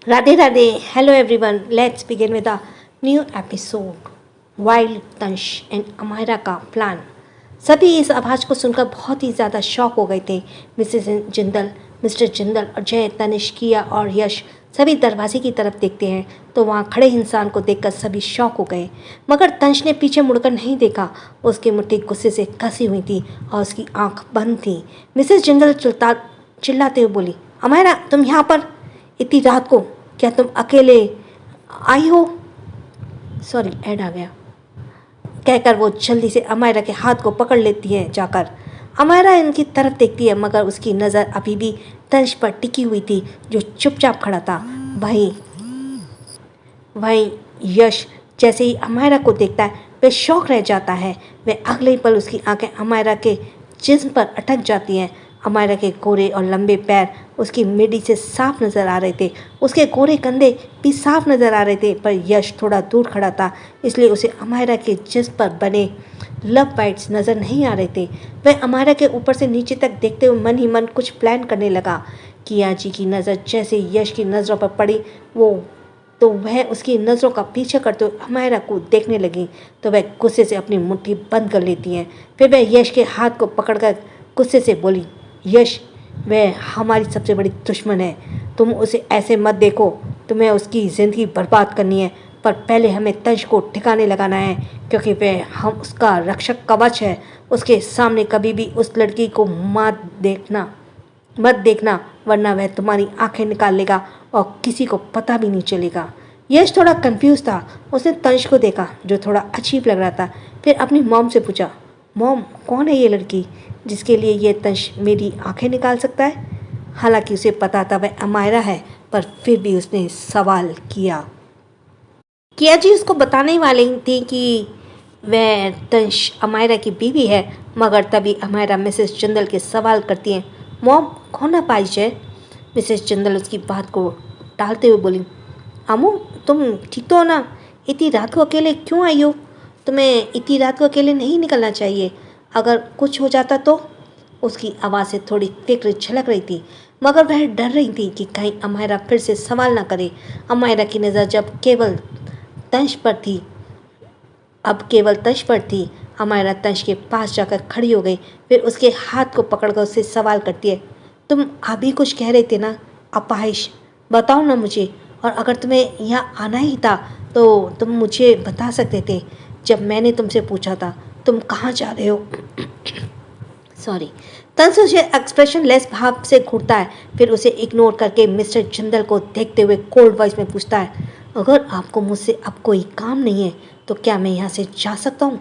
Radhe Radhe. Hello everyone, let's begin with a new episode. Wild Tansh and Amayra का प्लान. सभी इस आवाज़ को सुनकर बहुत ही ज़्यादा शॉक हो गए थे. मिसेस जिंदल, मिस्टर जिंदल और जय, तनिष, किया और यश सभी दरवाजे की तरफ देखते हैं तो वहाँ खड़े इंसान को देखकर सभी शॉक हो गए. मगर तंश ने पीछे मुड़कर नहीं देखा. उसकी मुट्ठी गुस्से से कसी हुई थी और उसकी आंख बंद थी. मिसेस जिंदल चिल्लाते हुए बोली, अमायरा तुम यहाँ पर इतनी रात को? क्या तुम अकेले आई हो? सॉरी, ऐड आ गया. कहकर वो जल्दी से अमायरा के हाथ को पकड़ लेती है. जाकर अमायरा इनकी तरफ देखती है मगर उसकी नज़र अभी भी तंश पर टिकी हुई थी जो चुपचाप खड़ा था. वहीं यश जैसे ही अमायरा को देखता है वह शौक रह जाता है. वह अगले ही पल उसकी आंखें अमायरा के जिस्म पर अटक जाती हैं. अमायरा के गोरे और लंबे पैर उसकी मिडी से साफ नज़र आ रहे थे. उसके गोरे कंधे भी साफ नज़र आ रहे थे. पर यश थोड़ा दूर खड़ा था इसलिए उसे अमायरा के जिस्म पर बने लव बाइट्स नज़र नहीं आ रहे थे. वह अमायरा के ऊपर से नीचे तक देखते हुए मन ही मन कुछ प्लान करने लगा. किया जी की नज़र जैसे यश की नज़रों पर पड़ी तो वह उसकी नज़रों का पीछा करते हुए अमायरा को देखने लगी तो वह गुस्से से अपनी मुट्ठी बंद कर लेती है. फिर वह यश के हाथ को पकड़कर गुस्से से बोली, यश वह हमारी सबसे बड़ी दुश्मन है. तुम उसे ऐसे मत देखो. तुम्हें उसकी ज़िंदगी बर्बाद करनी है पर पहले हमें तंश को ठिकाने लगाना है क्योंकि वह उसका रक्षक कवच है. उसके सामने कभी भी उस लड़की को मत देखना वरना वह तुम्हारी आंखें निकाल लेगा और किसी को पता भी नहीं चलेगा. यश थोड़ा कंफ्यूज था. उसने तंश को देखा जो थोड़ा अजीब लग रहा था. फिर अपनी मॉम से पूछा, मॉम कौन है ये लड़की जिसके लिए ये तंश मेरी आंखें निकाल सकता है? हालांकि उसे पता था वह अमायरा है पर फिर भी उसने सवाल किया. किया जी उसको बताने वाली थी कि वह तंश अमायरा की बीवी है मगर तभी अमायरा मिसेस जिंदल के सवाल करती हैं, मॉम कौन है पाइश है? मिसेस जिंदल उसकी बात को टालते हुए बोली, अमू तुम ठीक तो हो ना? इतनी रात को अकेले क्यों आई हो? तुम्हें इतनी रात को अकेले नहीं निकलना चाहिए. अगर कुछ हो जाता तो? उसकी आवाज़ से थोड़ी फिक्र झलक रही थी मगर वह डर रही थी कि कहीं अमायरा फिर से सवाल ना करे. अमायरा की नज़र जब केवल तंश पर थी. अमायरा तंश के पास जाकर खड़ी हो गई. फिर उसके हाथ को पकड़कर उससे सवाल करती है, तुम अभी कुछ कह रहे थे ना अपाहिश, बताओ ना मुझे. और अगर तुम्हें यहाँ आना ही था तो तुम मुझे बता सकते थे जब मैंने तुमसे पूछा था तुम कहाँ जा रहे हो. सॉरी. तंश उसे एक्सप्रेशन लेस भाव से घूरता है. फिर उसे इग्नोर करके मिस्टर जिंदल को देखते हुए कोल्ड वॉइस में पूछता है, अगर आपको मुझसे अब कोई काम नहीं है तो क्या मैं यहाँ से जा सकता हूँ?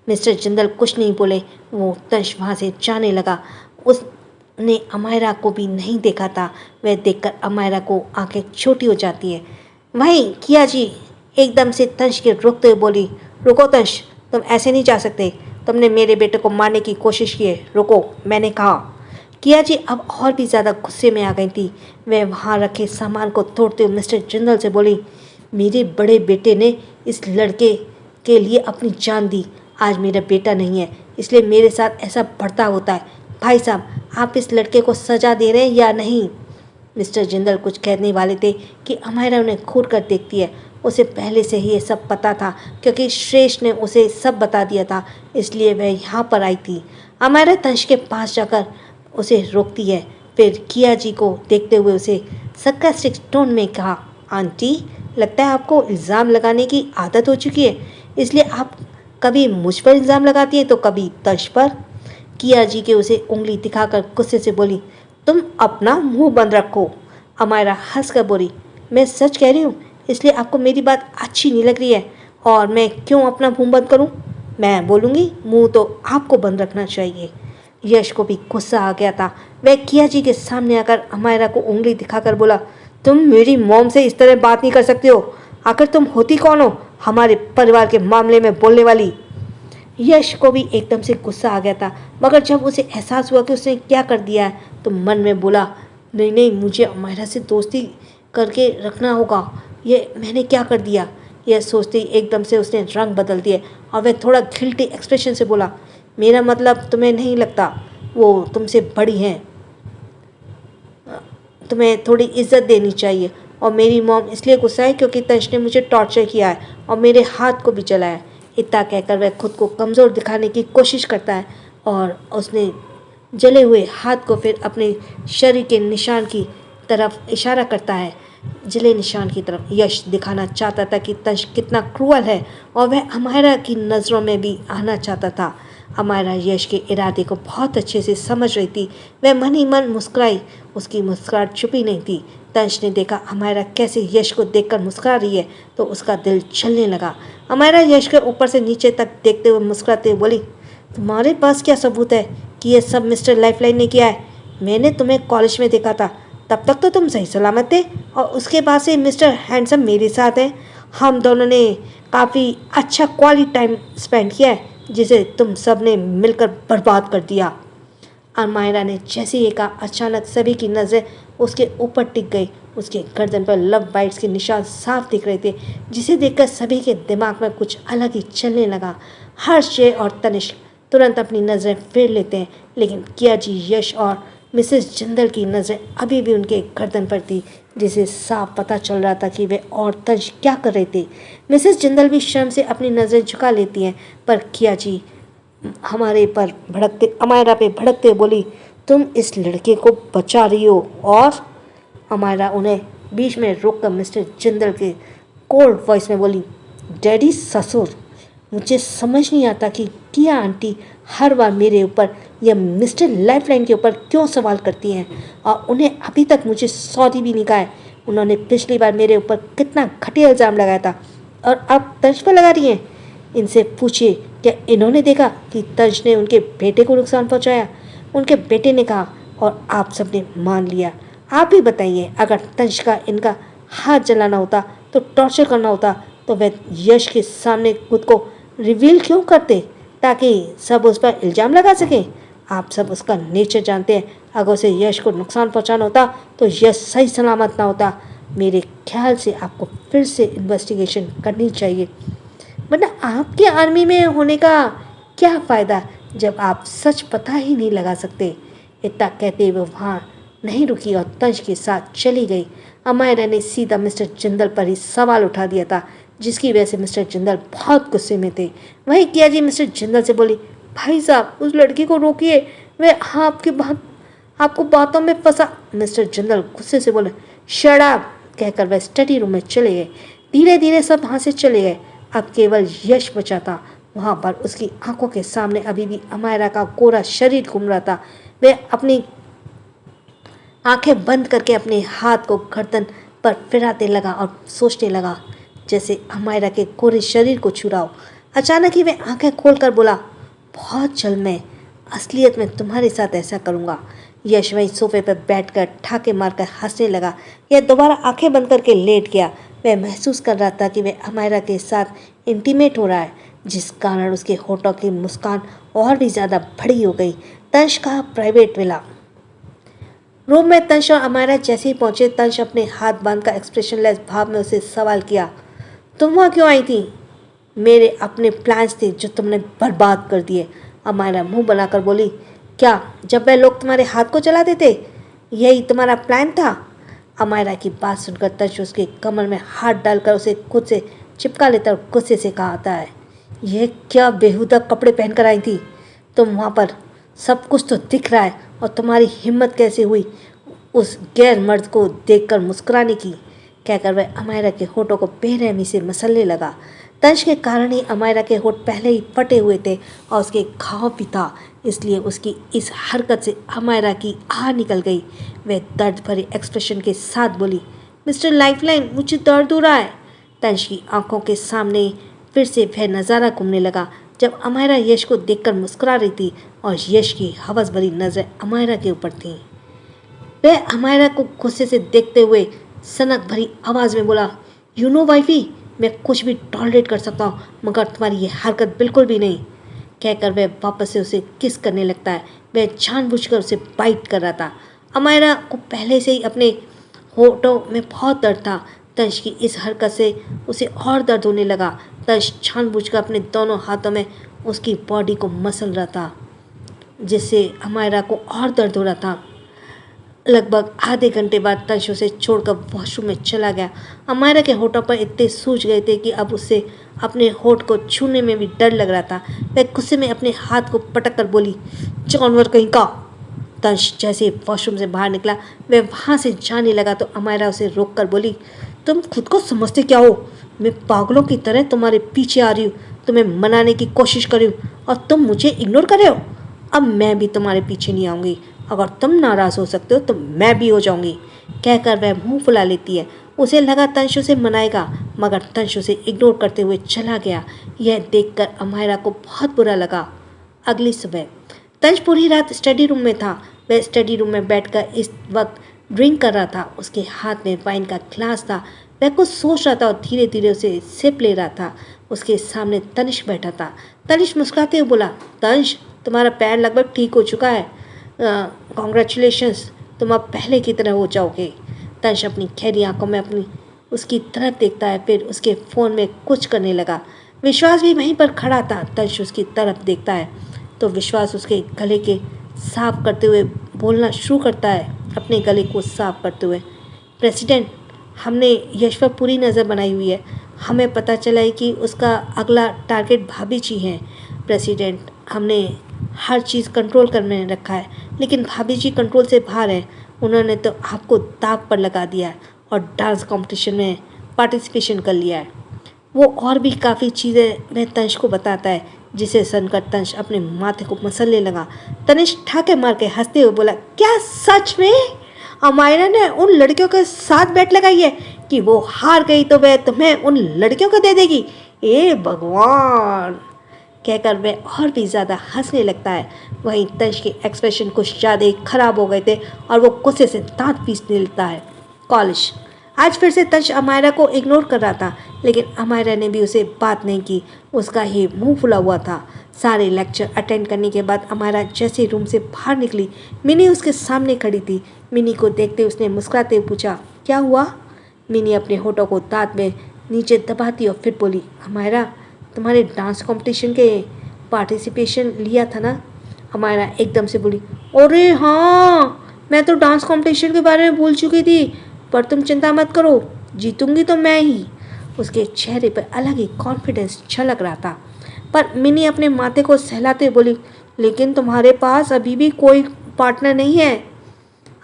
मिस्टर जिंदल कुछ नहीं बोले. वो तंश वहाँ से जाने लगा. उसने अमायरा को भी नहीं देखा था. वह देखकर अमायरा को आंखें छोटी हो जाती है. वहीं किया जी एकदम से तंश के रुकते हुए बोली, रुको तंश, तुम ऐसे नहीं जा सकते. तुमने मेरे बेटे को मारने की कोशिश की है. रुको, मैंने कहा. किया जी अब और भी ज़्यादा गुस्से में आ गई थी. वह वहाँ रखे सामान को तोड़ते हुए मिस्टर जिंदल से बोली, मेरे बड़े बेटे ने इस लड़के के लिए अपनी जान दी. आज मेरा बेटा नहीं है इसलिए मेरे साथ ऐसा बर्ताव होता है. भाई साहब, आप इस लड़के को सज़ा दे रहे हैं या नहीं? मिस्टर जिंदल कुछ कहने वाले थे कि अमायरा उन्हें घूर कर देखती है. उसे पहले से ही ये सब पता था क्योंकि श्रेष्ठ ने उसे सब बता दिया था इसलिए वह यहाँ पर आई थी. अमायरा तंश के पास जाकर उसे रोकती है. फिर किया जी को देखते हुए उसे सरकास्टिक टोन में कहा, आंटी लगता है आपको इल्ज़ाम लगाने की आदत हो चुकी है इसलिए आप कभी मुझ पर इल्ज़ाम लगाती हैं तो कभी तंश पर. किया जी के उसे उंगली दिखाकर गुस्से से बोली, तुम अपना मुंह बंद रखो. अमायरा हंस कर बोली, मैं सच कह रही हूँ इसलिए आपको मेरी बात अच्छी नहीं लग रही है और मैं क्यों अपना मुंह बंद करूँ? मैं बोलूँगी, मुंह तो आपको बंद रखना चाहिए. यश को भी गुस्सा आ गया था. वह किया जी के सामने आकर अमायरा को उंगली दिखाकर बोला, तुम मेरी मॉम से इस तरह बात नहीं कर सकते हो. आखिर तुम होती कौन हो हमारे परिवार के मामले में बोलने वाली? यश को भी एकदम से गुस्सा आ गया था मगर जब उसे एहसास हुआ कि उसने क्या कर दिया है तो मन में बोला, नहीं, मुझे अमायरा से दोस्ती करके रखना होगा. ये मैंने क्या कर दिया? यह सोचते ही एकदम से उसने रंग बदल दिए और वह थोड़ा गिल्टी एक्सप्रेशन से बोला, मेरा मतलब तुम्हें नहीं लगता वो तुमसे बड़ी हैं? तुम्हें थोड़ी इज्जत देनी चाहिए. और मेरी मॉम इसलिए गुस्सा है क्योंकि तंश ने मुझे टॉर्चर किया है और मेरे हाथ को भी जलाया। इतना कहकर वह खुद को कमज़ोर दिखाने की कोशिश करता है और उसने जले हुए हाथ को फिर अपने शरीर के निशान की तरफ इशारा करता है, जले निशान की तरफ। यश दिखाना चाहता था कि तंश कितना क्रूअल है और वह अमायरा की नज़रों में भी आना चाहता था। अमायरा यश के इरादे को बहुत अच्छे से समझ रही थी। वह मन ही मन मुस्कुराई, उसकी मुस्कुराहट छुपी नहीं थी। तंश ने देखा अमायरा कैसे यश को देखकर मुस्कुरा रही है तो उसका दिल चलने लगा। अमायरा यश के ऊपर से नीचे तक देखते हुए मुस्कुराते हुए बोली, तुम्हारे पास क्या सबूत है कि ये सब मिस्टर लाइफलाइन ने किया है? मैंने तुम्हें कॉलेज में देखा था, तब तक तो तुम सही सलामत थे और उसके बाद से मिस्टर हैंडसम मेरे साथ हैं। हम दोनों ने काफ़ी अच्छा क्वालिटी टाइम स्पेंड किया है जिसे तुम सब ने मिलकर बर्बाद कर दिया। अमायरा ने जैसे ही कहा अचानक सभी की नज़रें उसके ऊपर टिक गई। उसके गर्दन पर लव बाइट्स के निशान साफ दिख रहे थे जिसे देखकर सभी के दिमाग में कुछ अलग ही चलने लगा। हर्ष, जय और तनिष्क तुरंत अपनी नज़रें फेर लेते हैं, लेकिन किया जी, यश और मिसेस जिंदल की नज़रें अभी भी उनके गर्दन पर थी, जिसे साफ पता चल रहा था कि वे और तंश क्या कर रहे थे। मिसेस जिंदल भी शर्म से अपनी नज़रें झुका लेती हैं, पर किया जी अमायरा पे भड़कते बोली, तुम इस लड़के को बचा रही हो? और अमायरा उन्हें बीच में रोककर मिस्टर जिंदल के कोल्ड वॉइस में बोली, डैडी ससुर, मुझे समझ नहीं आता कि किया आंटी हर बार मेरे ऊपर या मिस्टर लाइफलाइन के ऊपर क्यों सवाल करती हैं और उन्हें अभी तक मुझे सॉरी भी नहीं कहा है। उन्होंने पिछली बार मेरे ऊपर कितना घटिया इल्ज़ाम लगाया था और अब तंश पर लगा रही हैं। इनसे पूछिए, क्या इन्होंने देखा कि तंश ने उनके बेटे को नुकसान पहुंचाया? उनके बेटे ने कहा और आप सब ने मान लिया। आप ही बताइए, अगर तंश का इनका हाथ जलाना होता तो टॉर्चर करना होता तो वह यश के सामने खुद को रिवील क्यों करते ताकि सब उस पर इल्ज़ाम लगा सकें? आप सब उसका नेचर जानते हैं। अगर उसे यश को नुकसान पहुंचाना होता तो यश सही सलामत ना होता। मेरे ख्याल से आपको फिर से इन्वेस्टिगेशन करनी चाहिए, वरना आपके आर्मी में होने का क्या फ़ायदा जब आप सच पता ही नहीं लगा सकते। इतना कहते हुए वहाँ नहीं रुकी और तंश के साथ चली गई। अमायरा ने सीधा मिस्टर जिंदल पर ही सवाल उठा दिया था, जिसकी वजह से मिस्टर जिंदल बहुत गुस्से में थे। वही किया जी मिस्टर जिंदल से बोली, भाई साहब उस लड़की को रोकिए, वह आपको बातों में फंसा। मिस्टर जिंदल गुस्से से बोले, शट अप कहकर वह स्टडी रूम में चले गए। धीरे धीरे सब वहाँ से चले गए। अब केवल यश बचा था। वहाँ पर उसकी आंखों के सामने अभी भी अमायरा का कोरा शरीर घूम रहा था। वह अपनी आंखें बंद करके अपने हाथ को गर्दन पर फिराते लगा और सोचने लगा जैसे अमायरा के कोरे शरीर को छू रहा हो। अचानक ही वह आंखें खोलकर बोला, बहुत जल्द मैं असलियत में तुम्हारे साथ ऐसा करूँगा। यश वहीं सोफे पर बैठकर ठाके मारकर हंसने लगा। यह दोबारा आंखें बंद करके लेट गया। वह महसूस कर रहा था कि वह अमायरा के साथ इंटीमेट हो रहा है, जिस कारण उसके होठों की मुस्कान और भी ज़्यादा बड़ी हो गई। तंश का प्राइवेट विला। रूम में तंश और अमायरा जैसे ही पहुंचे, तंश अपने हाथ बांधकर एक्सप्रेशनलेस भाव में उसे सवाल किया, तुम वहाँ क्यों आई थी? मेरे अपने प्लान्स थे जो तुमने बर्बाद कर दिए। अमायरा मुंह बनाकर बोली, क्या जब वह लोग तुम्हारे हाथ को जलाते थे यही तुम्हारा प्लान था? अमायरा की बात सुनकर तंश उसके कमर में हाथ डालकर उसे खुद से चिपका लेता और गुस्से से कहा, है यह क्या बेहुदा कपड़े पहनकर आई थी? तुम वहाँ पर सब कुछ तो दिख रहा है और तुम्हारी हिम्मत कैसे हुई उस गैर मर्द को देखकर मुस्कुराने की? कहकर वह अमायरा के होठों को बेरहमी से मसलने लगा। तंश के कारण ही अमायरा के होठ पहले ही फटे हुए थे और उसके घाव भी था, इसलिए उसकी इस हरकत से अमायरा की आह निकल गई। वह दर्द भरे एक्सप्रेशन के साथ बोली, मिस्टर लाइफलाइन, मुझे दर्द हो रहा है। तंश की आंखों के सामने फिर से वह नज़ारा घूमने लगा जब अमायरा यश को देखकर मुस्कुरा रही थी और यश की हवस भरी नज़रें अमायरा के ऊपर थीं। वह अमायरा को गुस्से से देखते हुए सनक भरी आवाज़ में बोला, यू नो वाइफी, मैं कुछ भी टॉलरेट कर सकता हूँ मगर तुम्हारी ये हरकत बिल्कुल भी नहीं। कहकर वह वापस से उसे किस करने लगता है। वह जानबूझकर उसे बाइट कर रहा था। अमायरा को पहले से ही अपने होठों में बहुत दर्द था। तंश की इस हरकत से उसे और दर्द होने लगा। तंश जानबूझकर अपने दोनों हाथों में उसकी बॉडी को मसल रहा था, जिससे अमायरा को और दर्द हो रहा था। लगभग आधे घंटे बाद तंश उसे छोड़कर वॉशरूम में चला गया। अमायरा के होठों पर इतने सूज गए थे कि अब उसे अपने होठ को छूने में भी डर लग रहा था। वह गुस्से में अपने हाथ को पटक कर बोली, जानवर कहीं का। तंश जैसे ही वॉशरूम से बाहर निकला वह वहाँ से जाने लगा तो अमायरा उसे रोक कर बोली, तुम खुद को समझते क्या हो? मैं पागलों की तरह तुम्हारे पीछे आ रही हूँ, तुम्हें मनाने की कोशिश कर रही हूँ और तुम मुझे इग्नोर कर रहे हो। अब मैं भी तुम्हारे पीछे नहीं आऊँगी। अगर तुम नाराज़ हो सकते हो तो मैं भी हो जाऊँगी। कहकर वह मुंह फुला लेती है। उसे लगा तंश उसे मनाएगा, मगर तंश उसे इग्नोर करते हुए चला गया। यह देखकर अमायरा को बहुत बुरा लगा। अगली सुबह तंश पूरी रात स्टडी रूम में था। वह स्टडी रूम में बैठकर इस वक्त ड्रिंक कर रहा था। उसके हाथ में वाइन का ग्लास था। वह कुछ सोच रहा था और धीरे धीरे उसे सिप ले रहा था। उसके सामने तनिष्क बैठा था। तनिष्क मुस्कुराते हुए बोला, तंश, तुम्हारा पैर लगभग ठीक हो चुका है। कॉन्ग्रेचुलेशंस, तुम अब पहले की तरह हो जाओगे। तंश अपनी खैरी आंखों में अपनी उसकी तरफ देखता है, फिर उसके फ़ोन में कुछ करने लगा। विश्वास भी वहीं पर खड़ा था। तंश उसकी तरफ देखता है तो विश्वास उसके गले के साफ करते हुए बोलना शुरू करता है, अपने गले को साफ करते हुए, प्रेसिडेंट, हमने यश पर पूरी नज़र बनाई हुई है। हमें पता चला है कि उसका अगला टारगेट भाभी जी हैं। प्रेसिडेंट, हमने हर चीज़ कंट्रोल कर में रखा है, लेकिन भाभी जी कंट्रोल से बाहर है। उन्होंने तो आपको दाव पर लगा दिया है और डांस कंपटीशन में पार्टिसिपेशन कर लिया है। वो और भी काफ़ी चीज़ें वह तंश को बताता है, जिसे सुनकर तंश अपने माथे को मसलने लगा। तनिष ठाके मार के हंसते हुए बोला, क्या सच में अमायरा ने उन लड़कियों के साथ बेट लगाई है कि वो हार गई तो वह तुम्हें उन लड़कियों को दे देगी? ए भगवान, कहकर वह और भी ज़्यादा हंसने लगता है। वहीं तंश के एक्सप्रेशन कुछ ज़्यादा ही खराब हो गए थे और वो गुस्से से दांत पीसने लगता है। कॉलेज आज फिर से तंश अमायरा को इग्नोर कर रहा था, लेकिन अमायरा ने भी उसे बात नहीं की। उसका ही मुंह फुला हुआ था। सारे लेक्चर अटेंड करने के बाद अमायरा जैसे रूम से बाहर निकली, मिनी उसके सामने खड़ी थी। मिनी को देखते उसने मुस्कुराते हुए पूछा, क्या हुआ? मिनी अपने होठों को दांत में नीचे दबाती और फिर बोली, अमायरा, तुम्हारे डांस कंपटीशन के पार्टिसिपेशन लिया था ना? अमायरा एकदम से बोली, अरे हाँ, मैं तो डांस कंपटीशन के बारे में भूल चुकी थी, पर तुम चिंता मत करो, जीतूंगी तो मैं ही। उसके चेहरे पर अलग ही कॉन्फिडेंस झलक रहा था। पर मिनी अपने माथे को सहलाते हुए बोली, लेकिन तुम्हारे पास अभी भी कोई पार्टनर नहीं है।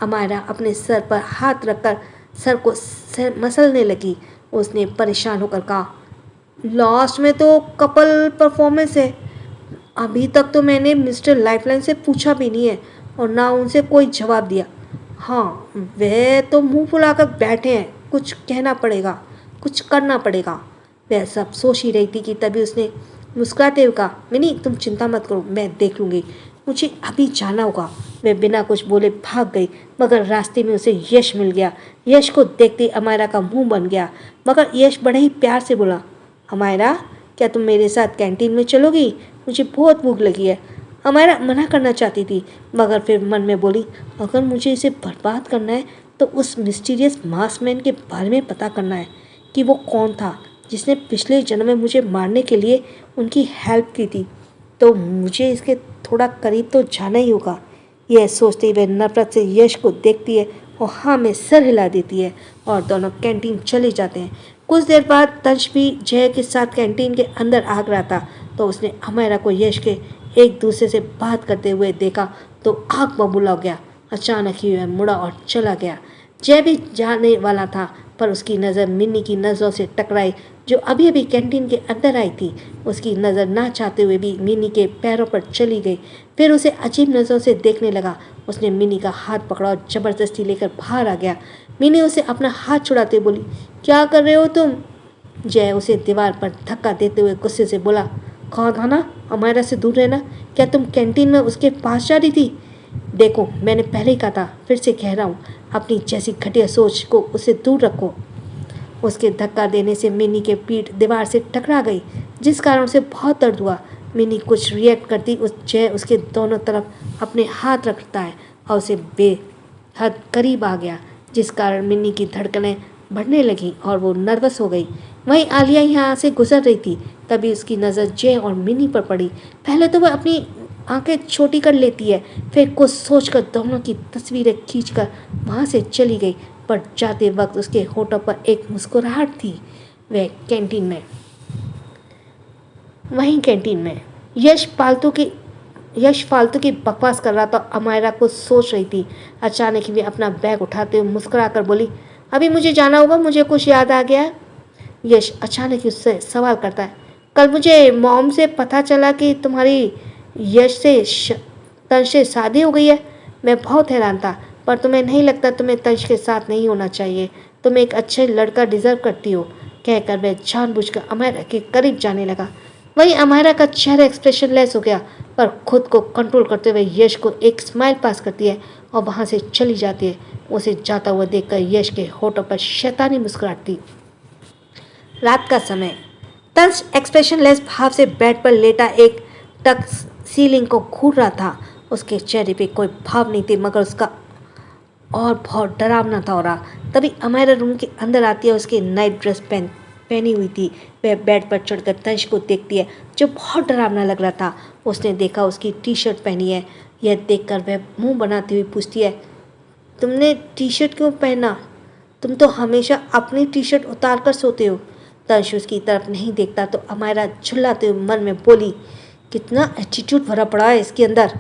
अमायरा अपने सर पर हाथ रखकर सर को मसलने लगी। उसने परेशान होकर कहा, लास्ट में तो कपल परफॉर्मेंस है। अभी तक तो मैंने मिस्टर लाइफलाइन से पूछा भी नहीं है और ना उनसे कोई जवाब दिया। हाँ, वह तो मुंह फुलाकर बैठे हैं, कुछ कहना पड़ेगा, कुछ करना पड़ेगा। वह सब सोच ही रही थी कि तभी उसने मुस्कुराते हुए कहा, मिनी, तुम चिंता मत करो, मैं देख लूँगी, मुझे अभी जाना होगा। वह बिना कुछ बोले भाग गई, मगर रास्ते में उसे यश मिल गया। यश को देखते अमायरा का मुंह बन गया, मगर यश बड़े ही प्यार से बोला, अमायरा, क्या तुम मेरे साथ कैंटीन में चलोगी? मुझे बहुत भूख लगी है। अमायरा मना करना चाहती थी, मगर फिर मन में बोली, अगर मुझे इसे बर्बाद करना है तो उस मिस्टीरियस मास्कमैन के बारे में पता करना है कि वो कौन था जिसने पिछले जन्म में मुझे मारने के लिए उनकी हेल्प की थी। तो मुझे इसके थोड़ा करीब तो जाना ही होगा। यह सोचते हुए नफरत से यश को देखती है और हाँ में सर हिला देती है और दोनों कैंटीन चले जाते हैं। कुछ देर बाद तंश भी जय के साथ कैंटीन के अंदर आ रहा था, तो उसने अमायरा को यश के एक दूसरे से बात करते हुए देखा तो आग बबूला हो गया। अचानक ही वह मुड़ा और चला गया। जय भी जाने वाला था, पर उसकी नज़र मिन्नी की नज़रों से टकराई, जो अभी अभी कैंटीन के अंदर आई थी। उसकी नज़र ना चाहते हुए भी मिन्नी के पैरों पर चली गई, फिर उसे अजीब नज़रों से देखने लगा। उसने मिन्नी का हाथ पकड़ा और ज़बरदस्ती लेकर बाहर आ गया। मिन्नी उसे अपना हाथ छुड़ाते बोली, क्या कर रहे हो तुम? जय उसे दीवार पर धक्का देते हुए गुस्से से बोला, कहा था ना अमायरा से दूर रहना, क्या तुम कैंटीन में उसके पास जा रही थी? देखो, मैंने पहले ही कहा था, फिर से कह रहा हूँ, अपनी जैसी घटिया सोच को उससे दूर रखो। उसके धक्का देने से मिनी के पीठ दीवार से टकरा गई, जिस कारण उसे बहुत दर्द हुआ। मिनी कुछ रिएक्ट करती उस जय उसके दोनों तरफ अपने हाथ रखता है और उसे बेहद करीब आ गया, जिस कारण मिनी की धड़कनें बढ़ने लगी और वो नर्वस हो गई। वहीं आलिया यहाँ से गुजर रही थी, तभी उसकी नज़र जय और मिनी पर पड़ी। पहले तो वह अपनी आंखें छोटी कर लेती है। फिर कुछ सोचकर दोनों की तस्वीरें खींचकर वहाँ से चली गई। पर जाते वक्त उसके होठों पर एक मुस्कुराहट थी। वह कैंटीन में वहीं कैंटीन में यश फालतू की बकवास कर रहा था। अमायरा कुछ सोच रही थी। अचानक ही वे अपना बैग उठाते हुए मुस्कुरा कर बोली, अभी मुझे जाना होगा, मुझे कुछ याद आ गया है। यश अचानक ही उससे सवाल करता है, कल मुझे मॉम से पता चला कि तुम्हारी यश से तंश से शादी हो गई है। मैं बहुत हैरान था, पर तुम्हें नहीं लगता तुम्हें तंश के साथ नहीं होना चाहिए? तुम एक अच्छे लड़का डिजर्व करती हो, कहकर वह जानबूझकर अमायरा के करीब जाने लगा। वहीं अमायरा का चेहरा एक्सप्रेशन लेस हो गया, पर खुद को कंट्रोल करते हुए यश को एक स्माइल पास करती है और वहाँ से चली जाती है। उसे जाता हुआ देखकर यश के होठों पर शैतानी मुस्कुराहट थी। रात का समय। तंश एक्सप्रेशनलेस भाव से बेड पर लेटा एक टक सीलिंग को घूर रहा था। उसके चेहरे पे कोई भाव नहीं थे, मगर उसका और बहुत डरावना था हो रहा। तभी अमायरा रूम के अंदर आती है। उसकी नाइट ड्रेस पहनी हुई थी। वह बेड पर चढ़कर तंश को देखती है, जो बहुत डरावना लग रहा था। उसने देखा उसकी टी शर्ट पहनी है। यह देखकर वह मुंह बनाती हुई पूछती है, तुमने टी शर्ट क्यों पहना? तुम तो हमेशा अपनी टी शर्ट उतार कर सोते हो। तंश उसकी तरफ नहीं देखता तो अमायरा झुल्लाते हुए मन में बोली, कितना एटीट्यूड भरा पड़ा है इसके अंदर।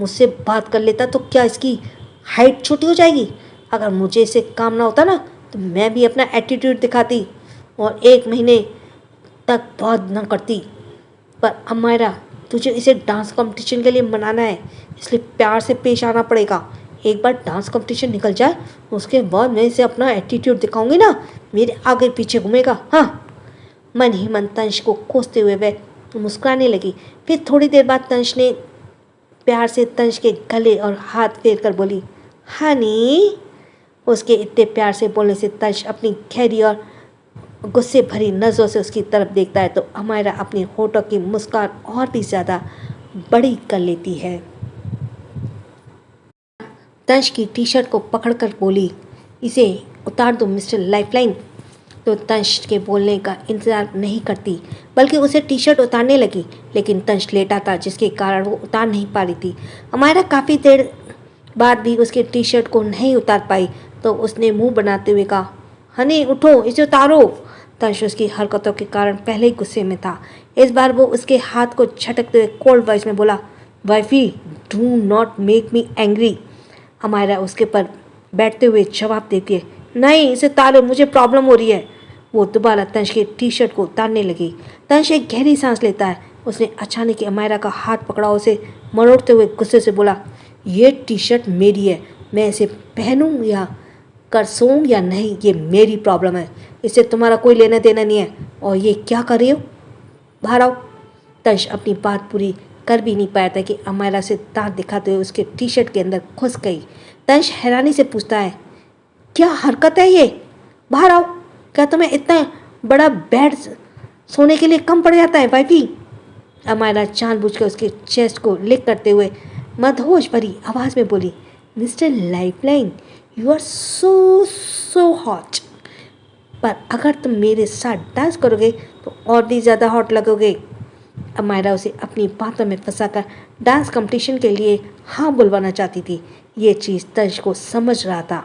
मुझसे बात कर लेता तो क्या इसकी हाइट छोटी हो जाएगी? अगर मुझे इसे काम ना होता ना तो मैं भी अपना एटीट्यूड दिखाती और 1 महीने तक बात न करती। पर अमायरा, तुझे इसे डांस कंपटीशन के लिए मनाना है, इसलिए प्यार से पेश आना पड़ेगा। एक बार डांस कंपटीशन निकल जाए उसके बाद मैं इसे अपना एटीट्यूड दिखाऊंगी ना, मेरे आगे पीछे घूमेगा। हाँ। मन ही मन तंश को कोसते हुए वह मुस्कुराने लगी। फिर थोड़ी देर बाद तंश ने प्यार से तंश के गले और हाथ फेर कर बोली, हनी। उसके इतने प्यार से बोलने से तंश अपनी गहरी और गुस्से भरी नज़रों से उसकी तरफ देखता है तो अमायरा अपनी होठों की मुस्कान और भी ज़्यादा बड़ी कर लेती है। तंश की टी शर्ट को पकड़कर बोली, इसे उतार दो मिस्टर लाइफलाइन। तो तंश के बोलने का इंतजार नहीं करती, बल्कि उसे टी शर्ट उतारने लगी। लेकिन तंश लेटा था, जिसके कारण वो उतार नहीं पा रही थी। अमायरा काफ़ी देर बाद भी उसके टी शर्ट को नहीं उतार पाई तो उसने मुंह बनाते हुए कहा, हनी उठो, इसे उतारो। तंश उसकी हरकतों के कारण पहले ही गुस्से में था। इस बार वो उसके हाथ को झटकते हुए कोल्ड वॉइस में बोला, wifey, do not make me angry. Amayra उसके पर बैठते हुए जवाब देती है, नहीं, इसे उतारो, मुझे प्रॉब्लम हो रही है। वो दोबारा तंश के टी शर्ट को उतारने लगी। तंश एक गहरी सांस लेता है। उसने अचानक ही अमायरा का हाथ पकड़ा, उसे मरोड़ते हुए गुस्से से बोला, ये टी शर्ट मेरी है, मैं इसे पहनूं या कर सोऊं या नहीं, ये मेरी प्रॉब्लम है, इससे तुम्हारा कोई लेना देना नहीं है। और ये क्या कर रही हो? बाहर आओ। तंश अपनी बात पूरी कर भी नहीं पाया था कि अमायरा से दांत दिखाते हुए उसके टी शर्ट के अंदर घुस गई। तंश हैरानी से पूछता है, क्या हरकत है ये? बाहर आओ। क्या तुम्हें इतना बड़ा बेड सोने के लिए कम पड़ जाता है वाइफी? अमायरा जानबूझकर उसके चेस्ट को लिक करते हुए मदहोश भरी आवाज़ में बोली, mister lifeline, you are so hot. पर अगर तुम मेरे साथ डांस करोगे तो और भी ज़्यादा हॉट लगोगे। अमायरा उसे अपनी बातों में फंसाकर डांस कंपटीशन के लिए हाँ बुलवाना चाहती थी। ये चीज़ तंश को समझ रहा था।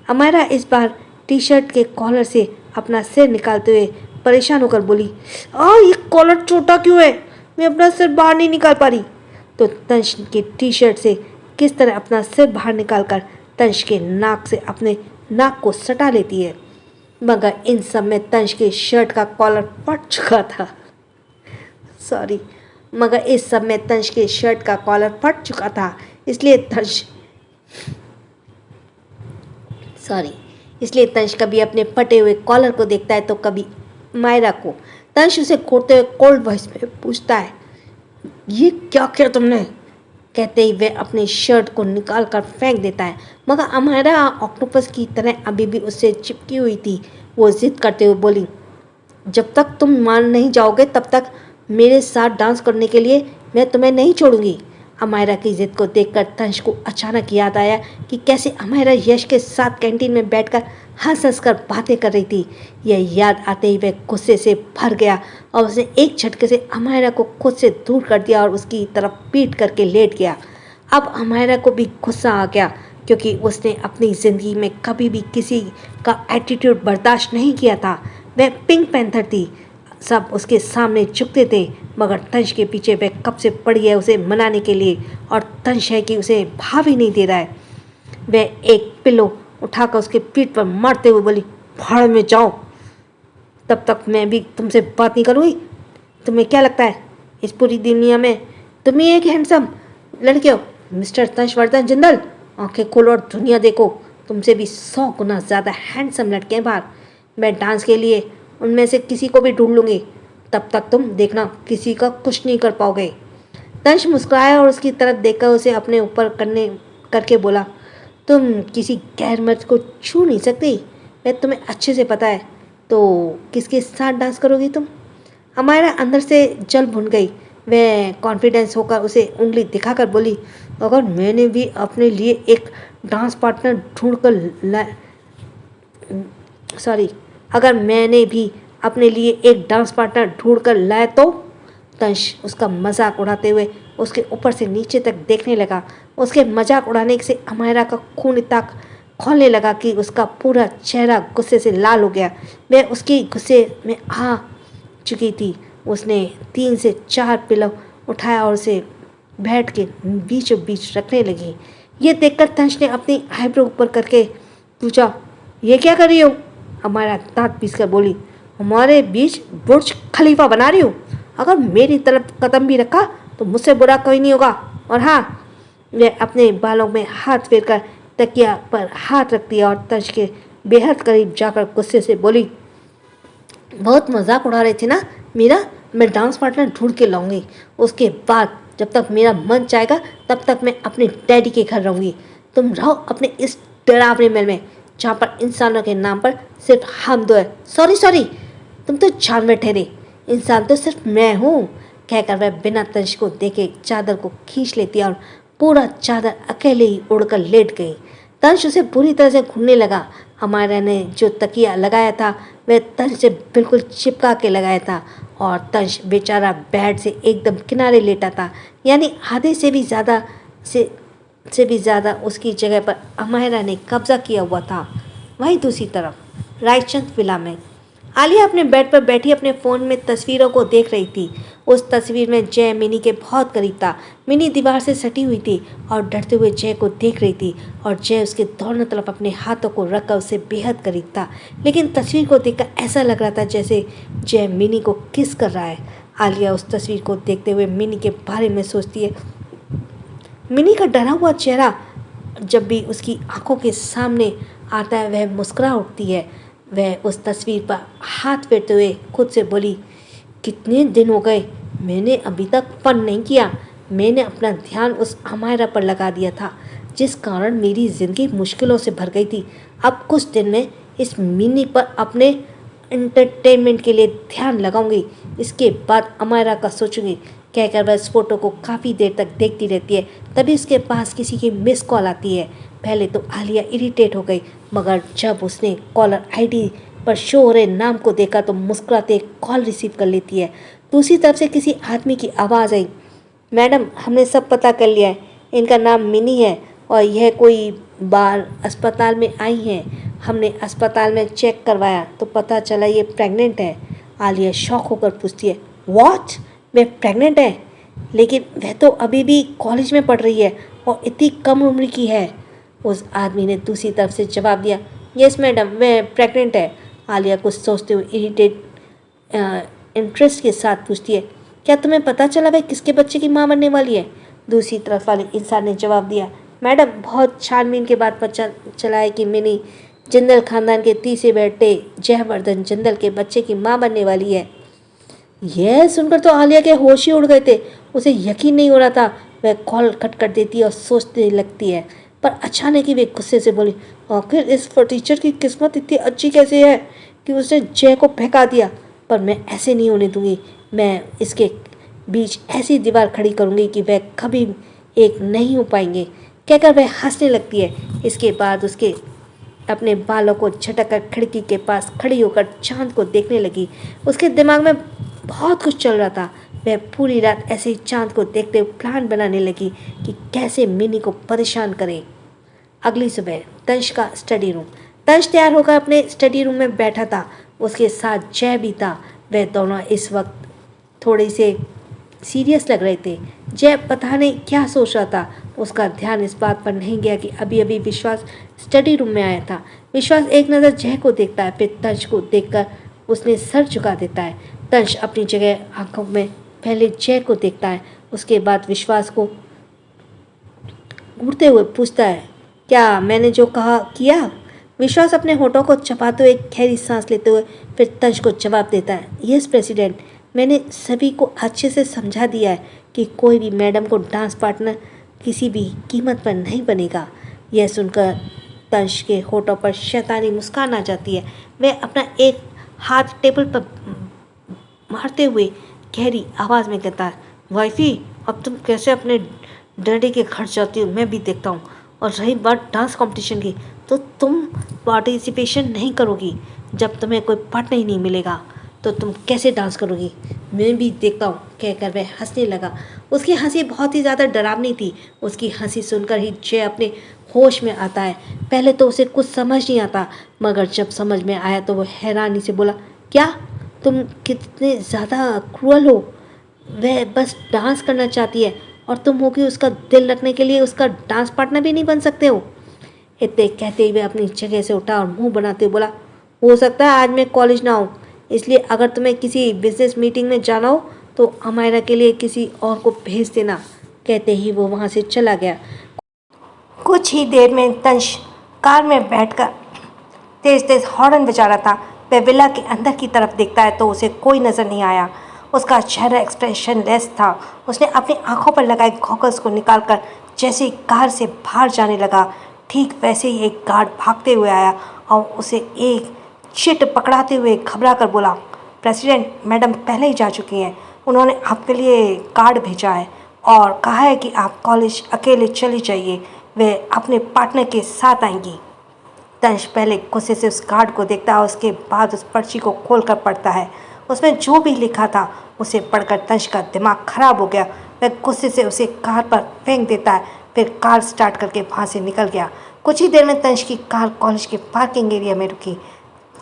अमायरा इस बार टी शर्ट के कॉलर से अपना सिर निकालते हुए परेशान होकर बोली, ये कॉलर छोटा क्यों है? मैं अपना सिर बाहर नहीं निकाल पा रही। तो तंश के टी शर्ट से किस तरह अपना सिर बाहर निकालकर तंश के नाक से अपने नाक को सटा लेती है। मगर इन सब में तंश के शर्ट का कॉलर फट चुका था। मगर इस सब में तंश के शर्ट का कॉलर फट चुका था। इसलिए तंश कभी अपने फटे हुए कॉलर को देखता है तो कभी मायरा को। तंश उसे खोदते हुए कोल्ड वॉइस में पूछता है, ये क्या किया तुमने? कहते ही वह अपनी शर्ट को निकाल कर फेंक देता है। मगर अमायरा ऑक्टोपस की तरह अभी भी उससे चिपकी हुई थी। वो जिद करते हुए बोली, जब तक तुम मान नहीं जाओगे तब तक मेरे साथ डांस करने के लिए मैं तुम्हें नहीं छोड़ूंगी। अमायरा की जिद को देखकर तंश को अचानक याद आया कि कैसे अमायरा यश के साथ कैंटीन में बैठकर हंस हंस कर बातें कर रही थी। यह याद आते ही वह गुस्से से भर गया और उसने एक झटके से अमायरा को खुद से दूर कर दिया और उसकी तरफ पीट करके लेट गया। अब अमायरा को भी गुस्सा आ गया क्योंकि उसने अपनी ज़िंदगी में कभी भी किसी का एटीट्यूड बर्दाश्त नहीं किया था। वह पिंक पैंथर थी, सब उसके सामने झुकते थे, मगर तंश के पीछे वह कब से पड़ी है उसे मनाने के लिए, और तंश है कि उसे भाव ही नहीं दे रहा है। वह एक पिलो उठाकर उसके पीठ पर मारते हुए बोली, भाड़ में जाओ, तब तक मैं भी तुमसे बात नहीं करूँगी। तुम्हें क्या लगता है इस पूरी दुनिया में तुम ही एक हैंडसम लड़के हो? मिस्टर तंशवर्धन जिंदल, आंखें खोलो और दुनिया देखो, तुमसे भी 100 गुना ज़्यादा हैंडसम लड़के हैं बाहर। मैं डांस के लिए उनमें से किसी को भी ढूंढ लूँगी, तब तक तुम देखना किसी का कुछ नहीं कर पाओगे। तंश मुस्कुराया और उसकी तरफ देखकर उसे अपने ऊपर करके बोला, तुम किसी गैर मर्द को छू नहीं सकती, वह तुम्हें अच्छे से पता है। तो किसके साथ डांस करोगी तुम? हमारा अंदर से जल भुन गई। वह कॉन्फिडेंस होकर उसे उंगली दिखाकर बोली, अगर मैंने भी अपने लिए एक डांस पार्टनर ढूंढ कर लाया तो? तंश उसका मजाक उड़ाते हुए उसके ऊपर से नीचे तक देखने लगा। उसके मजाक उड़ाने से अमायरा का खून इतना खौलने लगा कि उसका पूरा चेहरा गुस्से से लाल हो गया। वह उसकी गुस्से में आ चुकी थी। उसने 3 से 4 पिलो उठाया और उसे बैठ के बीचों बीच रखने लगी। ये देखकर तंश ने अपनी आईब्रो ऊपर करके पूछा, ये क्या कर रही हो? हमारा दांत पीस कर बोली, हमारे बीच बुर्ज खलीफा बना रही हूँ। अगर मेरी तरफ कदम भी रखा तो मुझसे बुरा कोई नहीं होगा। और हाँ, वह अपने बालों में हाथ फेर कर तकिया पर हाथ रख दिया और तंश के बेहद करीब जाकर गुस्से से बोली, बहुत मजाक उड़ा रहे थे ना मीरा, मैं डांस पार्टनर ढूंढ के लाऊंगी। उसके बाद जब तक मेरा मन चाहेगा तब तक मैं अपने डैडी के घर रहूँगी। तुम रहो अपने इस डरावने महल में जहाँ पर इंसानों के नाम पर सिर्फ हम दो है। सॉरी, तुम तो जानवर ठहरे, इंसान तो सिर्फ मैं हूँ, कहकर वह बिना तंश को देखे चादर को खींच लेती और पूरा चादर अकेले ही उड़कर लेट गई। तंश उसे बुरी तरह से घूरने लगा। हमारा ने जो तकिया लगाया था वह तंश से बिल्कुल चिपका के लगाया था और तंश बेचारा बेड से एकदम किनारे लेटा था, यानी आधे से भी ज़्यादा उसकी जगह पर अमायरा ने कब्जा किया हुआ था। वहीं दूसरी तरफ रायचंद विला में आलिया अपने बेड पर बैठी अपने फ़ोन में तस्वीरों को देख रही थी। उस तस्वीर में जय मिनी के बहुत करीब था। मिनी दीवार से सटी हुई थी और डरते हुए जय को देख रही थी और जय उसके दोनों तरफ अपने हाथों को रखकर उससे बेहद करीब था। लेकिन तस्वीर को देखकर ऐसा लग रहा था जैसे जय मिनी को किस कर रहा है। आलिया उस तस्वीर को देखते हुए मिनी के बारे में सोचती है। मिनी का डरा हुआ चेहरा जब भी उसकी आंखों के सामने आता है वह मुस्कुरा उठती है। वह उस तस्वीर पर हाथ फेरते हुए खुद से बोली, कितने दिन हो गए मैंने अभी तक फन नहीं किया। मैंने अपना ध्यान उस अमायरा पर लगा दिया था जिस कारण मेरी ज़िंदगी मुश्किलों से भर गई थी। अब कुछ दिन में इस मिनी पर अपने एंटरटेनमेंट के लिए ध्यान लगाऊंगी, इसके बाद अमायरा का सोचूंगी, कहकर वह इस फोटो को काफ़ी देर तक देखती रहती है। तभी उसके पास किसी की मिस कॉल आती है। पहले तो आलिया इरिटेट हो गई, मगर जब उसने कॉलर आईडी पर शो हो रहे नाम को देखा तो मुस्कुराते कॉल रिसीव कर लेती है। दूसरी तरफ से किसी आदमी की आवाज़ आई, मैडम हमने सब पता कर लिया है, इनका नाम मिनी है और यह कोई बार अस्पताल में आई हैं। हमने अस्पताल में चेक करवाया तो पता चला ये प्रेग्नेंट है। आलिया शॉक होकर पूछती है, व्हाट, वह प्रेग्नेंट है? लेकिन वह तो अभी भी कॉलेज में पढ़ रही है और इतनी कम उम्र की है। उस आदमी ने दूसरी तरफ से जवाब दिया, यस मैडम वह प्रेग्नेंट है। आलिया कुछ सोचते हुए इंटरेस्ट के साथ पूछती है, क्या तुम्हें पता चला वह किसके बच्चे की माँ बनने वाली है? दूसरी तरफ वाले इंसान ने जवाब दिया, मैडम बहुत छानबीन के बाद पता चला है कि मिनी जिंदल खानदान के तीसरे बेटे जयवर्धन जिंदल के बच्चे की माँ बनने वाली है। यह सुनकर तो आलिया के होश ही उड़ गए थे। उसे यकीन नहीं हो रहा था। वह कॉल कट कर देती है और सोचने लगती है, पर अचानक ही वे गुस्से से बोली, आखिर इस टीचर की किस्मत इतनी अच्छी कैसे है कि उसने जय को फेंका दिया। पर मैं ऐसे नहीं होने दूंगी। मैं इसके बीच ऐसी दीवार खड़ी करूंगी कि वह कभी एक नहीं हो पाएंगे, कहकर वह हंसने लगती है। इसके बाद उसके अपने बालों को झटक कर खिड़की के पास खड़ी होकर चांद को देखने लगी। उसके दिमाग में बहुत कुछ चल रहा था। वह पूरी रात ऐसे ही चांद को देखते हुए प्लान बनाने लगी कि कैसे मिनी को परेशान करे। अगली सुबह तंश का स्टडी रूम। तंश तैयार होकर अपने स्टडी रूम में बैठा था। उसके साथ जय भी था। वह दोनों इस वक्त थोड़े से सीरियस लग रहे थे। जय पता नहीं क्या सोच रहा था। उसका ध्यान इस बात पर नहीं गया कि अभी अभी विश्वास स्टडी रूम में आया था। विश्वास एक नज़र जय को देखता है, फिर तंश को देखकर उसने सर झुका देता है। तंश अपनी जगह आंखों में पहले जय को देखता है, उसके बाद विश्वास को घूरते हुए पूछता है, क्या मैंने जो कहा किया? विश्वास अपने होठों को चबाते हुए गहरी सांस लेते हुए फिर तंश को जवाब देता है, यस प्रेसिडेंट, मैंने सभी को अच्छे से समझा दिया है कि कोई भी मैडम को डांस पार्टनर किसी भी कीमत पर नहीं बनेगा। यह सुनकर तंश के होठों पर शैतानी मुस्कान आ जाती है। वह अपना एक हाथ टेबल पर मारते हुए गहरी आवाज़ में कहता है, वाइफी, अब तुम कैसे अपने डैडी के घर जाती हो मैं भी देखता हूँ। और रही बात डांस कंपटीशन की, तो तुम पार्टिसिपेशन नहीं करोगी। जब तुम्हें कोई पार्टनर ही नहीं मिलेगा तो तुम कैसे डांस करोगी, मैं भी देखता हूँ, कहकर वह हंसने लगा। उसकी हंसी बहुत ही ज़्यादा डरावनी थी। उसकी हंसी सुनकर ही जय अपने होश में आता है। पहले तो उसे कुछ समझ नहीं आता, मगर जब समझ में आया तो वह हैरानी से बोला, क्या तुम कितने ज़्यादा क्रूअल हो। वह बस डांस करना चाहती है और तुम होगी उसका दिल रखने के लिए उसका डांस पार्टनर भी नहीं बन सकते हो। इतने कहते हुए अपनी जगह से उठा और मुंह बनाते हुए बोला, हो सकता है आज मैं कॉलेज ना हूँ, इसलिए अगर तुम्हें किसी बिजनेस मीटिंग में जाना हो तो अमायरा के लिए किसी और को भेज देना। कहते ही वो वहाँ से चला गया। कुछ ही देर में तंश कार में बैठकर तेज तेज हॉर्न बजा रहा था। वह विला के अंदर की तरफ देखता है तो उसे कोई नज़र नहीं आया। उसका चेहरा एक्सप्रेशन लेस था। उसने अपनी आंखों पर लगाए गॉगल्स को निकालकर जैसे ही कार से बाहर जाने लगा, ठीक वैसे ही एक गार्ड भागते हुए आया और उसे एक चिट पकड़ाते हुए घबरा कर बोला, प्रेसिडेंट, मैडम पहले ही जा चुकी हैं। उन्होंने आपके लिए कार्ड भेजा है और कहा है कि आप कॉलेज अकेले चली जाइए, वे अपने पार्टनर के साथ आएंगी। तंश पहले गुस्से से उस कार्ड को देखता है, उसके बाद उस पर्ची को खोलकर पढ़ता है। उसमें जो भी लिखा था उसे पढ़कर तंश का दिमाग खराब हो गया। वह गुस्से से उसे कार पर फेंक देता है, फिर कार स्टार्ट करके वहाँ से निकल गया। कुछ ही देर में तंश की कार कॉलेज के पार्किंग एरिया में रुकी।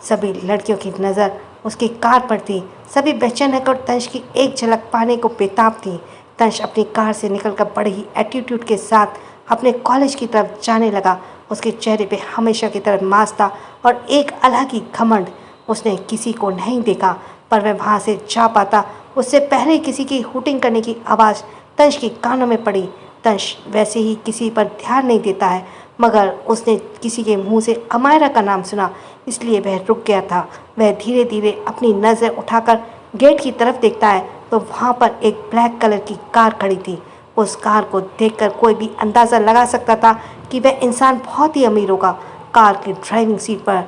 सभी लड़कियों की नज़र उसकी कार पर थी। सभी बेचैन होकर तंश की एक झलक पाने को बेताब थी। तंश अपनी कार से निकलकर बड़े ही एटीट्यूड के साथ अपने कॉलेज की तरफ जाने लगा। उसके चेहरे पे हमेशा की तरह मांस था और एक अलग ही घमंड। उसने किसी को नहीं देखा, पर वह वहाँ से जा पाता उससे पहले किसी की हुटिंग करने की आवाज़ तंश के कानों में पड़ी। तंश वैसे ही किसी पर ध्यान नहीं देता है, मगर उसने किसी के मुंह से अमायरा का नाम सुना, इसलिए वह रुक गया था। वह धीरे धीरे अपनी नज़र उठाकर गेट की तरफ देखता है तो वहाँ पर एक ब्लैक कलर की कार खड़ी थी। उस कार को देखकर कोई भी अंदाज़ा लगा सकता था कि वह इंसान बहुत ही अमीर होगा। कार की ड्राइविंग सीट पर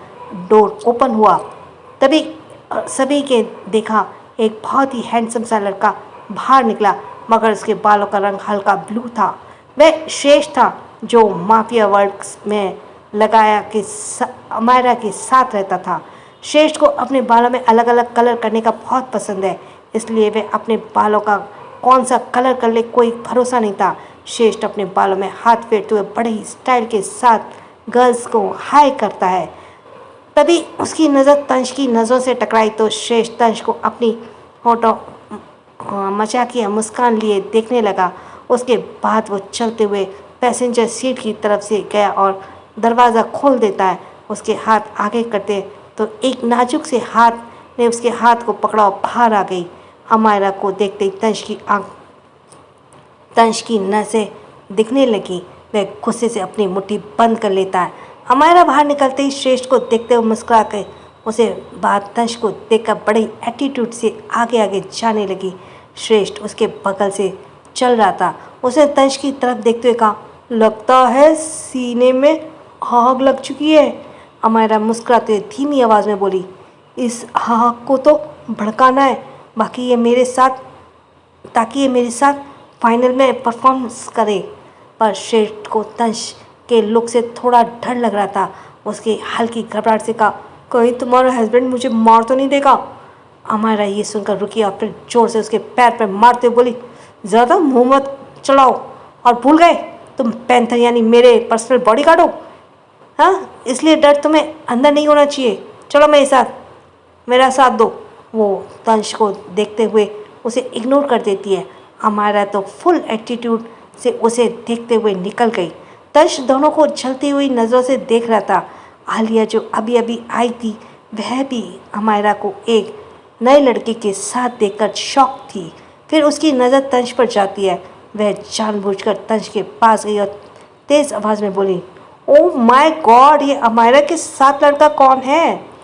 डोर ओपन हुआ, तभी सभी के देखा एक बहुत ही हैंडसम सा लड़का बाहर निकला, मगर उसके बालों का रंग हल्का ब्लू था। वह श्रेष्ठ था जो माफिया वर्क्स में लगाया कि अमायरा के साथ रहता था। श्रेष्ठ को अपने बालों में अलग अलग कलर करने का बहुत पसंद है, इसलिए वह अपने बालों का कौन सा कलर कर ले कोई भरोसा नहीं था। श्रेष्ठ अपने बालों में हाथ फेरते हुए बड़े ही स्टाइल के साथ गर्ल्स को हाय करता है। तभी उसकी नज़र तंश की नज़रों से टकराई तो श्रेष्ठ तंश को अपनी होठों मजाकिया मुस्कान लिए देखने लगा। उसके बाद वो चलते हुए पैसेंजर सीट की तरफ से गया और दरवाज़ा खोल देता है। उसके हाथ आगे करते तो एक नाजुक से हाथ ने उसके हाथ को पकड़ा और बाहर आ गई। अमायरा को देखते ही तंश की नसें दिखने लगी। वह गुस्से से अपनी मुट्ठी बंद कर लेता है। अमायरा बाहर निकलते ही श्रेष्ठ को देखते हुए मुस्कुरा के उसे बाद तंश को देखकर बड़े एटीट्यूड से आगे आगे जाने लगी। श्रेष्ठ उसके बगल से चल रहा था। उसने तंश की तरफ देखते हुए कहा, लगता है सीने में आग लग चुकी है। अमायरा मुस्कुराते हुए धीमी आवाज़ में बोली, इस आग को तो भड़काना है, ताकि ये मेरे साथ फाइनल में परफॉर्मेंस करे। पर श्रेष्ठ को तंश के लुक से थोड़ा डर लग रहा था। उसकी हल्की घबराहट से कहा, कहीं तुम्हारा हस्बैंड मुझे मार तो नहीं देगा। अमायरा ये सुनकर रुकी और फिर जोर से उसके पैर पर मारते हुए बोली, ज़्यादा मुँह मत चलाओ और भूल गए तुम पैंथर यानी मेरे पर्सनल बॉडीगार्ड हो। हाँ, इसलिए डर तुम्हें अंदर नहीं होना चाहिए। चलो मेरा साथ दो। वो तंश को देखते हुए उसे इग्नोर कर देती है। अमायरा तो फुल एटीट्यूड से उसे देखते हुए निकल गई। तंश दोनों को जलती हुई नज़रों से देख रहा था। आलिया जो अभी अभी आई थी वह भी अमायरा को एक नए लड़के के साथ देखकर शॉक थी। फिर उसकी नज़र तंश पर जाती है। वह जानबूझकर तंश के पास गई और तेज़ आवाज़ में बोली, ओह माय गॉड, ये अमायरा के साथ लड़का कौन है।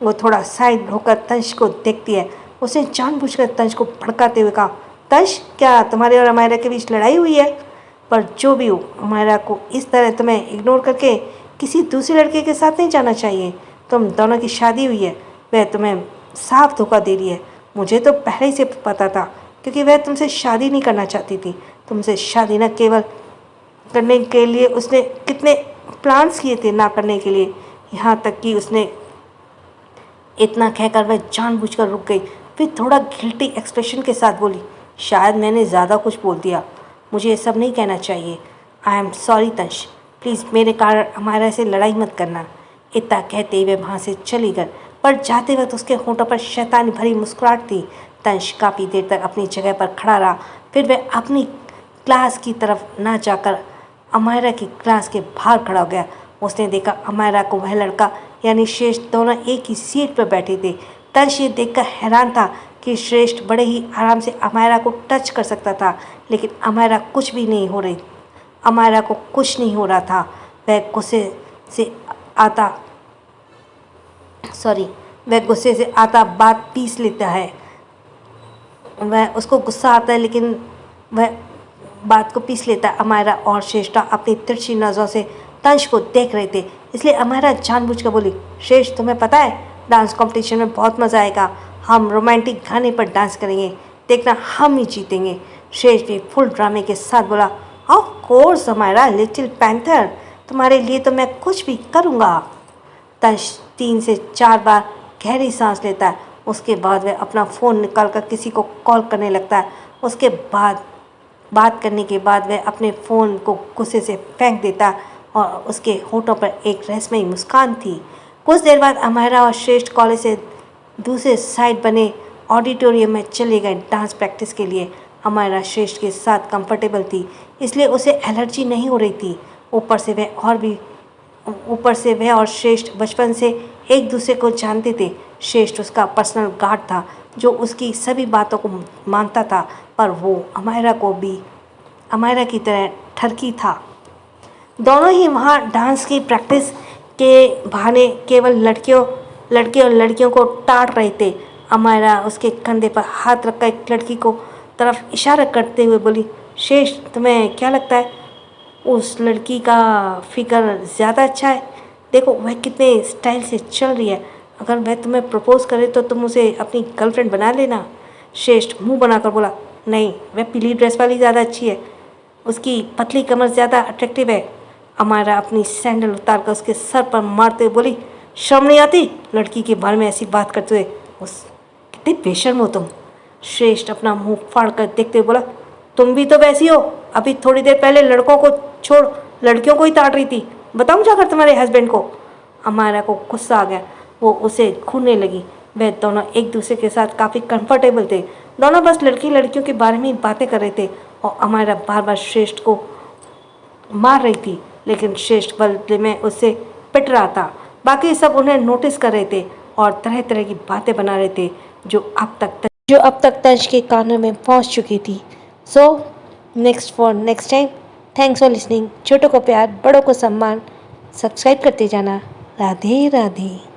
वो थोड़ा साइड होकर तंश को देखती है। उसने जानबूझकर तंश को भड़काते हुए कहा, तंश, क्या तुम्हारे और अमायरा के बीच लड़ाई हुई है। पर जो भी हो, अमायरा को इस तरह तुम्हें इग्नोर करके किसी दूसरे लड़के के साथ नहीं जाना चाहिए। तुम दोनों की शादी हुई है, वह तुम्हें साफ धोखा दे रही है। मुझे तो पहले ही से पता था, क्योंकि वह तुमसे शादी नहीं करना चाहती थी। तुमसे शादी न केवल करने के लिए उसने कितने प्लान्स किए थे ना करने के लिए, यहाँ तक कि उसने इतना कहकर वह जानबूझकर रुक गई। फिर थोड़ा गिल्टी एक्सप्रेशन के साथ बोली, शायद मैंने ज़्यादा कुछ बोल दिया, मुझे ये सब नहीं कहना चाहिए। आई एम सॉरी तंश, प्लीज़ मेरे कारण हमारे से लड़ाई मत करना। इतना कहते ही वह वहाँ से चली गई, पर जाते वक्त उसके होठों पर शैतानी भरी मुस्कुराहट थी। तंश काफ़ी देर तक अपनी जगह पर खड़ा रहा। फिर वह अपनी क्लास की तरफ ना जाकर अमायरा की क्लास के बाहर खड़ा हो गया। उसने देखा अमायरा को वह लड़का यानी श्रेष्ठ दोनों एक ही सीट पर बैठे थे। तंश ये देखकर हैरान था कि श्रेष्ठ बड़े ही आराम से अमायरा को टच कर सकता था, लेकिन अमायरा कुछ भी नहीं हो रही। अमायरा को कुछ नहीं हो रहा था। वह गुस्से से आता बात पीस लेता है। वह उसको गुस्सा आता है, लेकिन वह बात को पीस लेता है। अमायरा और श्रेष्ठा अपनी तिरछी नज़रों से तंश को देख रहे थे, इसलिए अमायरा जानबूझकर बोली, श्रेष्ठ, तुम्हें पता है डांस कंपटीशन में बहुत मज़ा आएगा। हम रोमांटिक गाने पर डांस करेंगे, देखना हम ही जीतेंगे। श्रेष्ठ भी फुल ड्रामे के साथ बोला, of course Amayra, little panther, तुम्हारे लिए तो मैं कुछ भी करूँगा। तंश 3 से 4 बार गहरी सांस लेता है। उसके बाद वह अपना फ़ोन निकालकर किसी को कॉल करने लगता है। उसके बाद बात करने के बाद वह अपने फ़ोन को गुस्से से फेंक देता और उसके होठों पर एक रहस्यमयी मुस्कान थी। कुछ देर बाद अमायरा और श्रेष्ठ कॉलेज से दूसरे साइड बने ऑडिटोरियम में चले गए डांस प्रैक्टिस के लिए। अमायरा श्रेष्ठ के साथ कंफर्टेबल थी, इसलिए उसे एलर्जी नहीं हो रही थी। ऊपर से वह और श्रेष्ठ बचपन से एक दूसरे को जानते थे। श्रेष्ठ उसका पर्सनल गार्ड था जो उसकी सभी बातों को मानता था, पर वो अमायरा की तरह ठरकी था। दोनों ही वहाँ डांस की प्रैक्टिस के बहाने केवल लड़के और लड़कियों को टाट रहे थे। अमायरा उसके कंधे पर हाथ रखकर एक लड़की को तरफ इशारा करते हुए बोली, श्रेष्ठ, तुम्हें क्या लगता है उस लड़की का फिगर ज़्यादा अच्छा है? देखो वह कितने स्टाइल से चल रही है। अगर वह तुम्हें प्रपोज करे तो तुम उसे अपनी गर्लफ्रेंड बना लेना। श्रेष्ठ मुंह बनाकर बोला, नहीं, वह पीली ड्रेस वाली ज़्यादा अच्छी है, उसकी पतली कमर ज़्यादा अट्रैक्टिव है। अमायरा अपनी सैंडल उतारकर उसके सर पर मारते हुए बोली, शर्म नहीं आती लड़की के बारे में ऐसी बात करते हुए? कितने बेशर्म हो तुम। श्रेष्ठ अपना मुंह फाड़ कर देखते हुए बोला, तुम भी तो वैसी हो, अभी थोड़ी देर पहले लड़कों को छोड़ लड़कियों को ही ताड़ रही थी। बताऊँ जाकर तुम्हारे हस्बैंड को। अमायरा को गुस्सा आ गया, वो उसे घूरने लगी। वह दोनों एक दूसरे के साथ काफ़ी कंफर्टेबल थे। दोनों बस लड़कियों के बारे में ही बातें कर रहे थे और अमायरा बार बार श्रेष्ठ को मार रही थी, लेकिन श्रेष्ठ बदले में उससे पिट रहा था। बाकी सब उन्हें नोटिस कर रहे थे और तरह तरह की बातें बना रहे थे जो अब तक तंश के कानों में पहुंच चुकी थी। So next time, thanks for listening. छोटों को प्यार, बड़ों को सम्मान, सब्सक्राइब करते जाना। राधे राधे।